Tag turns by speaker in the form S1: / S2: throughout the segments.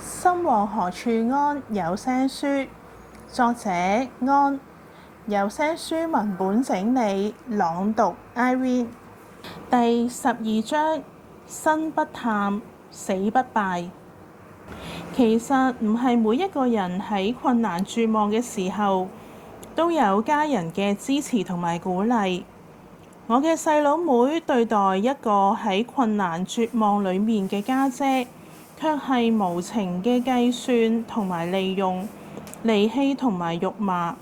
S1: 心往何處安有聲書，作者安，有聲書文本整理朗讀 Irene。 第12章，生不探，死不敗。其實唔係每一個人喺困難絕望嘅時候都有家人嘅支持同埋鼓勵。我嘅細佬妹對待一個喺困難絕望裡面嘅家姐，卻係無情嘅計算同埋利用、離棄同埋辱罵。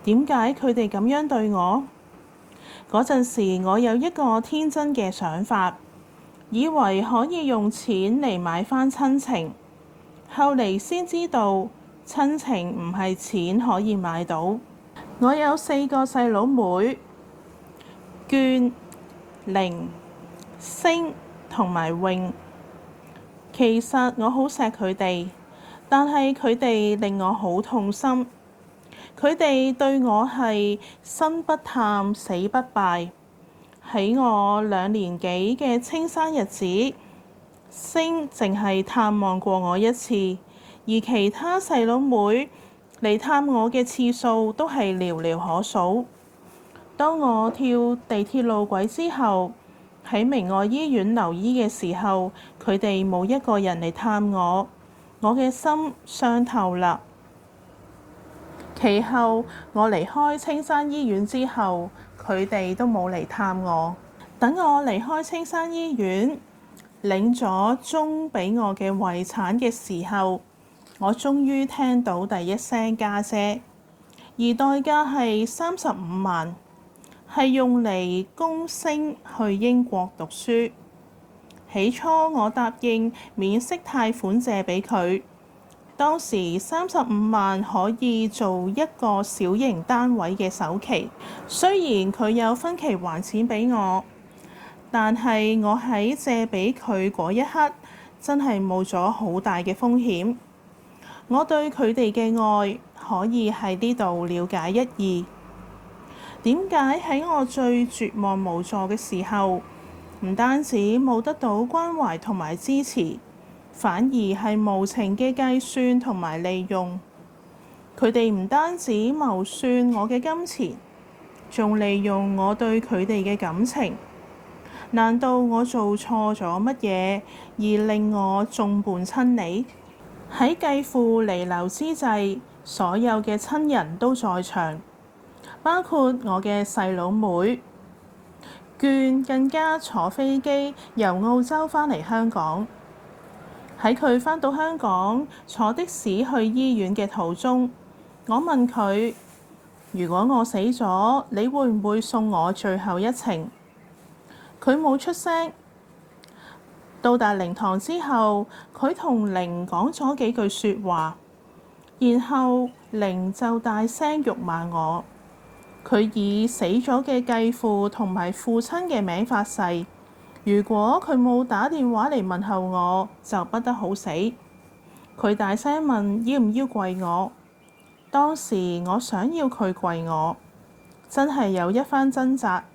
S1: 點解佢哋咁樣對我？嗰陣時，我有一個天真嘅想法，以為可以用錢嚟買返親情。後嚟先知道，親情唔係錢可以買到。我有4個細佬妹，娟、玲、星同埋穎。其實我好錫佢哋，但係佢哋令我好痛心。佢哋對我係生不探，死不敗。喺我2年幾嘅青山日子，星淨係探望過我1次，而其他細佬妹嚟探我嘅次數都係寥寥可數。當我跳地鐵路軌之後，喺明愛醫院留醫嘅時候，佢哋冇一個人嚟探我，我嘅心傷透啦。其後我離開青山醫院之後，佢哋都冇嚟探我。等我離開青山醫院，領咗鐘俾我嘅遺產嘅時候，我終於聽到第一聲家姐，而代價係35萬，係用嚟供星去英國讀書。起初我答應免息貸款借俾佢，當時35萬可以做一個小型單位嘅首期。雖然佢有分期還錢俾我，但係我喺借俾佢嗰一刻，真係冒咗好大嘅風險。我對佢哋嘅愛可以喺呢度了解一二。點解喺我最絕望無助嘅時候，唔單止冇得到關懷同埋支持，反而係無情嘅計算同埋利用？佢哋唔單止謀算我嘅金錢，仲利用我對佢哋嘅感情。難道我做錯咗乜嘢而令我眾叛親離？喺繼父彌留之際，所有嘅親人都在場，包括我嘅細佬妹娟，更加坐飛機由澳洲返嚟香港。喺佢返到香港坐的士去醫院嘅途中，我問佢：如果我死咗，你會唔會送我最後一程？佢冇出聲。到達靈堂之後，佢同玲講咗幾句説話，然後玲就大聲辱罵我。佢以死咗嘅繼父同埋父親嘅名發誓，如果佢冇打電話嚟問候我，就不得好死。佢大聲問要唔要跪我。當時我想要佢跪我，真係有一番掙扎。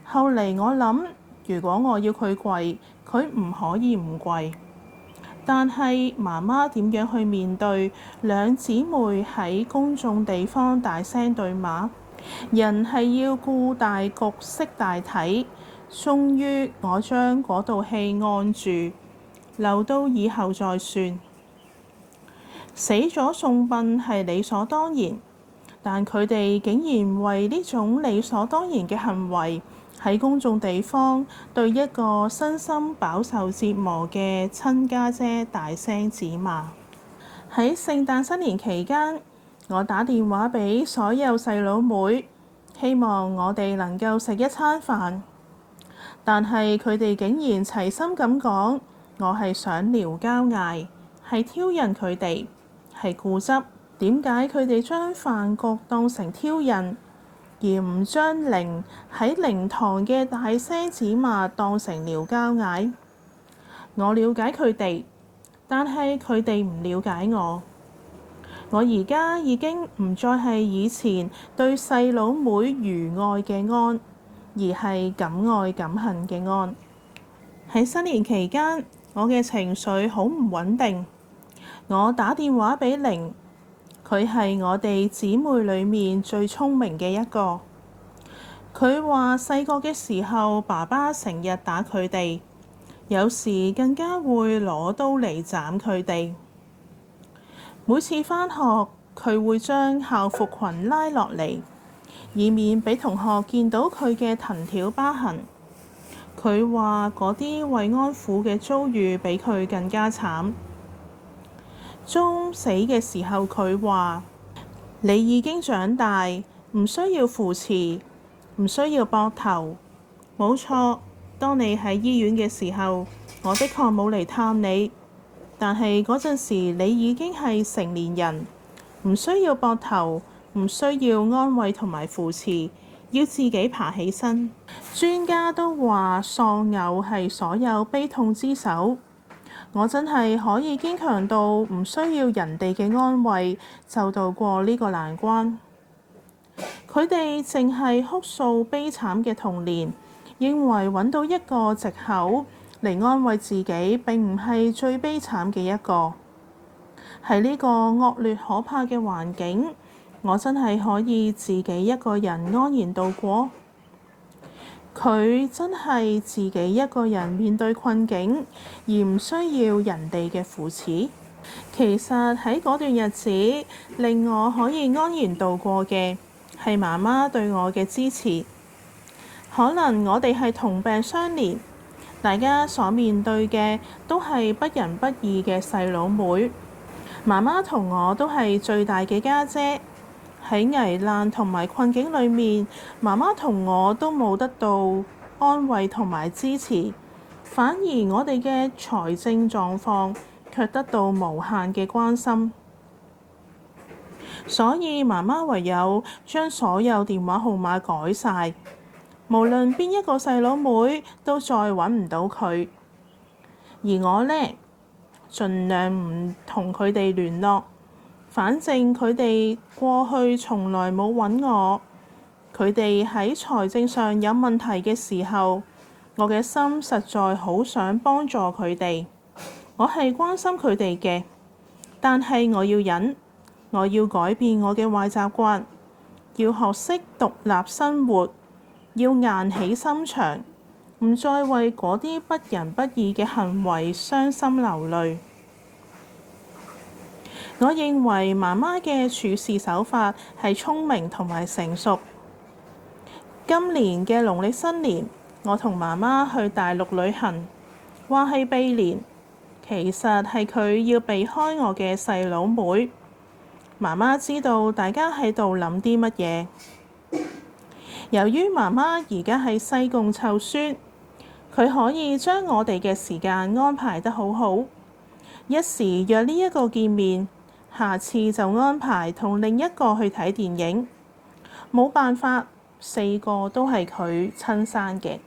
S1: 後嚟我諗，如果我要佢跪，佢唔可以唔跪。但係媽媽點樣去面對兩姊妹喺公眾地方大聲對罵？人係要顧大局識大體。終於我將嗰道氣按住，留到以後再算。死咗送殯係理所當然，但佢哋竟然為呢種理所當然嘅行為，喺公眾地方對一個身心飽受折磨嘅親家姐大聲指罵。喺聖誕新年期間，我打電話俾所有細佬妹，希望我哋能夠食一餐飯，但係佢哋竟然齊心咁講，我係想撩交嗌，係挑釁佢哋，係固執。點解佢哋將飯局當成挑釁，而唔將靈喺靈堂嘅大聲指罵當成撩交嗌？我了解佢哋，但係佢哋唔了解我。我而家已經唔再係以前對細佬妹如愛嘅安，而係敢愛敢恨嘅安。喺新年期間，我嘅情緒好唔穩定。我打電話俾玲，佢係我哋姊妹裡面最聰明嘅一個。佢話細個嘅時候，爸爸成日打佢哋，有時更加會攞刀嚟斬佢哋。每次返學，佢會將校服裙拉落嚟，以免俾同學見到佢嘅藤條疤痕。佢話嗰啲慰安婦嘅遭遇比佢更加慘。鐘死嘅時候，佢話：你已經長大，唔需要扶持，唔需要膊頭。冇錯，當你喺醫院嘅時候，我的確冇嚟探你，但係嗰陣時你已經係成年人，唔需要膊頭，唔需要安慰同埋扶持，要自己爬起身。專家都話喪偶係所有悲痛之首。我真係可以堅強到唔需要人哋嘅安慰就渡過呢個難關。佢哋淨係哭訴悲慘嘅童年，認為揾到一個藉口嚟安慰自己並唔係最悲慘嘅一個。喺呢個惡劣可怕嘅環境，我真係可以自己一個人安然度過。佢真係自己一個人面對困境，而唔需要人哋嘅扶持。其實喺嗰段日子，令我可以安然度過嘅係媽媽對我嘅支持。可能我哋係同病相憐，大家所面對嘅都係不仁不義嘅細佬妹。媽媽同我都係最大嘅家姐。喺危難同埋困境裏面，媽媽同我都冇得到安慰同埋支持，反而我哋嘅財政狀況卻得到無限嘅關心。所以媽媽唯有將所有電話號碼改晒，無論邊一個細佬妹都再揾唔到佢。而我呢，盡量唔同佢哋聯絡。反正佢哋過去從來冇揾我，佢哋喺財政上有問題嘅時候，我嘅心實在好想幫助佢哋。我係關心佢哋嘅，但係我要忍，我要改變我嘅壞習慣，要學識獨立生活，要硬起心腸，唔再為嗰啲不仁不義嘅行為傷心流淚。我認為媽媽嘅處事手法係聰明同埋成熟。今年嘅農曆新年，我同媽媽去大陸旅行，話係避年，其實係佢要避開我嘅細佬妹。媽媽知道大家喺度諗啲乜嘢。由於媽媽而家喺西貢湊孫，佢可以將我哋嘅時間安排得好好，一時約呢一個見面，下次就安排同另一個去睇電影。冇辦法，4個都係佢親生嘅。